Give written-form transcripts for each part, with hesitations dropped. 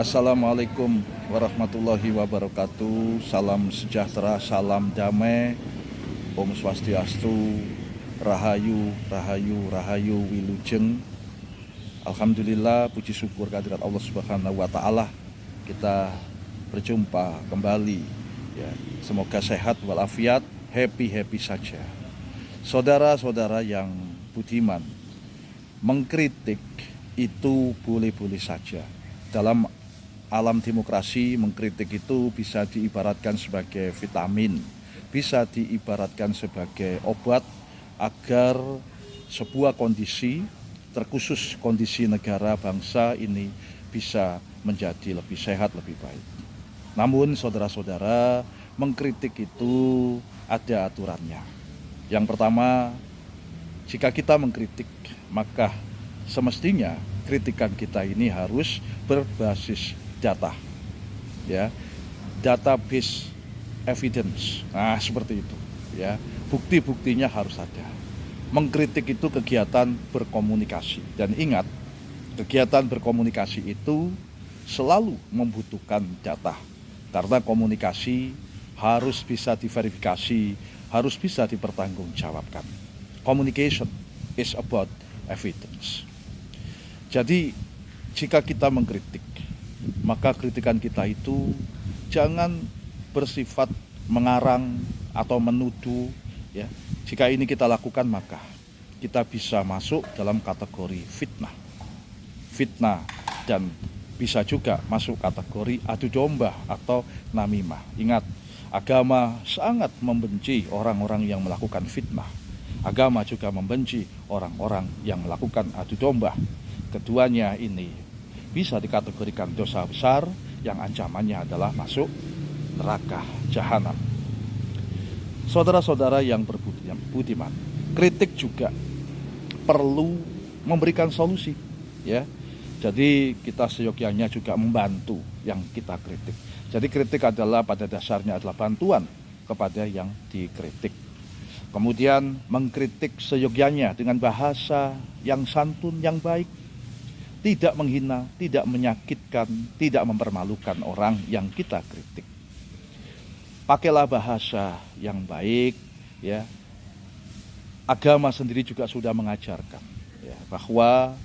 Assalamualaikum warahmatullahi wabarakatuh. Salam sejahtera, salam damai, Om Swastiastu, Rahayu, Rahayu, Rahayu, Wilujeng. Alhamdulillah, puji syukur kehadirat Allah Subhanahu wa Ta'ala. Kita berjumpa kembali. Ya, semoga sehat walafiat, happy saja. Saudara-saudara yang budiman, mengkritik itu boleh-boleh saja. Dalam alam demokrasi, mengkritik itu bisa diibaratkan sebagai vitamin, bisa diibaratkan sebagai obat agar sebuah kondisi, terkhusus kondisi negara bangsa ini bisa menjadi lebih sehat, lebih baik. Namun saudara-saudara, mengkritik itu ada aturannya. Yang pertama, jika kita mengkritik, maka semestinya kritikan kita ini harus berbasis data, ya, database evidence. Nah, seperti itu, ya. Bukti-buktinya harus ada. Mengkritik itu kegiatan berkomunikasi, dan ingat, kegiatan berkomunikasi itu selalu membutuhkan data, karena komunikasi harus bisa diverifikasi, harus bisa dipertanggungjawabkan. Communication is about evidence. Jadi, jika kita mengkritik, maka kritikan kita itu jangan bersifat mengarang atau menuduh, ya. Jika ini kita lakukan, maka kita bisa masuk dalam kategori fitnah, dan bisa juga masuk kategori adu domba atau namimah. Ingat, agama sangat membenci orang-orang yang melakukan fitnah. Agama juga membenci orang-orang yang melakukan adu domba. Keduanya ini bisa dikategorikan dosa besar yang ancamannya adalah masuk neraka jahanam. Saudara-saudara yang berbudiman, kritik juga perlu memberikan solusi, ya. Jadi kita seyogyanya juga membantu yang kita kritik. Jadi kritik adalah pada dasarnya adalah bantuan kepada yang dikritik. Kemudian mengkritik seyogyanya dengan bahasa yang santun, yang baik, tidak menghina, tidak menyakitkan, tidak mempermalukan orang yang kita kritik. Pakailah bahasa yang baik, ya. Agama sendiri juga sudah mengajarkan, ya, bahwa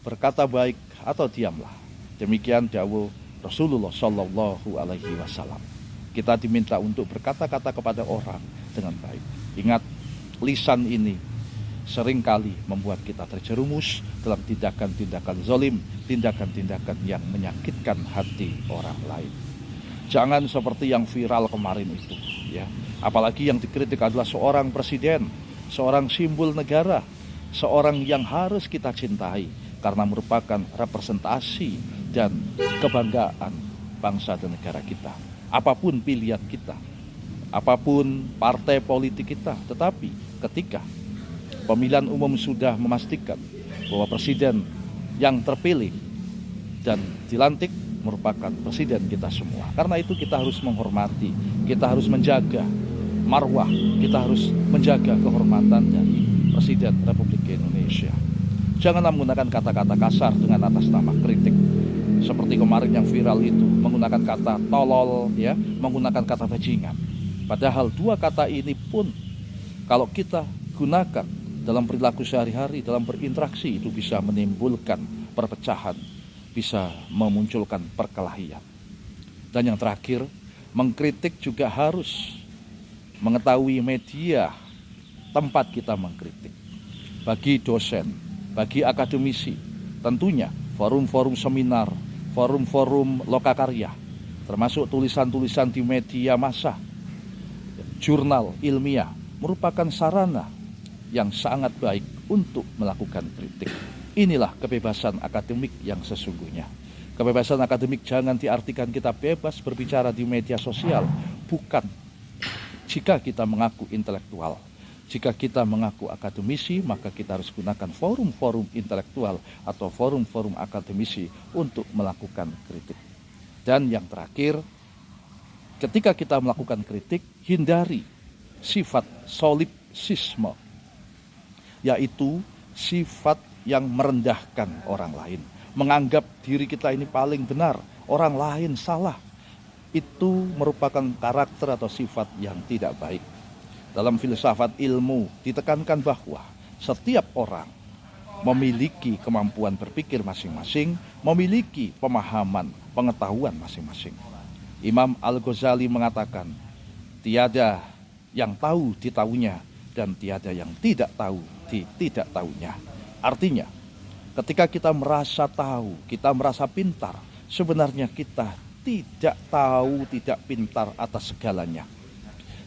berkata baik atau diamlah. Demikian dawuh Rasulullah Shallallahu Alaihi Wasallam. Kita diminta untuk berkata-kata kepada orang dengan baik. Ingat, lisan ini seringkali membuat kita terjerumus dalam tindakan-tindakan zalim, tindakan-tindakan yang menyakitkan hati orang lain. Jangan seperti yang viral kemarin itu, ya. Apalagi yang dikritik adalah seorang presiden, seorang simbol negara, seorang yang harus kita cintai karena merupakan representasi dan kebanggaan bangsa dan negara kita. Apapun pilihan kita, apapun partai politik kita, tetapi ketika pemilihan umum sudah memastikan bahwa presiden yang terpilih dan dilantik merupakan presiden kita semua. Karena itu kita harus menghormati, kita harus menjaga marwah, kita harus menjaga kehormatan dari Presiden Republik Indonesia. Janganlah menggunakan kata-kata kasar dengan atas nama kritik. Seperti kemarin yang viral itu, menggunakan kata tolol, ya, menggunakan kata bajingan. Padahal dua kata ini pun kalau kita gunakan dalam perilaku sehari-hari, dalam berinteraksi, itu bisa menimbulkan perpecahan, bisa memunculkan perkelahian. Dan yang terakhir, mengkritik juga harus mengetahui media tempat kita mengkritik. Bagi dosen, bagi akademisi, tentunya forum-forum seminar, forum-forum lokakarya, termasuk tulisan-tulisan di media massa, jurnal ilmiah, merupakan sarana yang sangat baik untuk melakukan kritik. Inilah kebebasan akademik yang sesungguhnya. Kebebasan akademik jangan diartikan kita bebas berbicara di media sosial. Bukan. Jika kita mengaku intelektual, jika kita mengaku akademisi, maka kita harus gunakan forum-forum intelektual atau forum-forum akademisi untuk melakukan kritik. Dan yang terakhir, ketika kita melakukan kritik, hindari sifat solipsisme, yaitu sifat yang merendahkan orang lain, menganggap diri kita ini paling benar orang lain salah, itu merupakan karakter atau sifat yang tidak baik. Dalam filsafat ilmu ditekankan bahwa setiap orang memiliki kemampuan berpikir masing-masing, memiliki pemahaman, pengetahuan masing-masing. Imam Al-Ghazali mengatakan, tiada yang tahu ditahunya dan tiada yang tidak tahu tidak tahunya. Artinya, ketika kita merasa tahu, kita merasa pintar, sebenarnya kita tidak tahu, tidak pintar atas segalanya.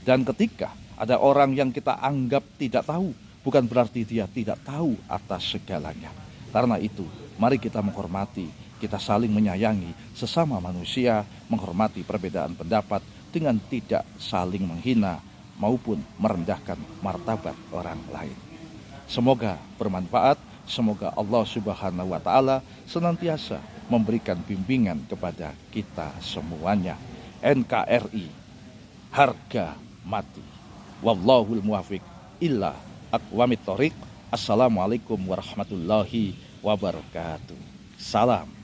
Dan ketika ada orang yang kita anggap tidak tahu, bukan berarti dia tidak tahu atas segalanya. Karena itu, mari kita menghormati, kita saling menyayangi sesama manusia, menghormati perbedaan pendapat dengan tidak saling menghina maupun merendahkan martabat orang lain. Semoga bermanfaat, semoga Allah Subhanahu wa taala senantiasa memberikan bimbingan kepada kita semuanya. NKRI, harga mati. Wallahul muwaffiq illa aqwamit thoriq. Assalamualaikum warahmatullahi wabarakatuh. Salam.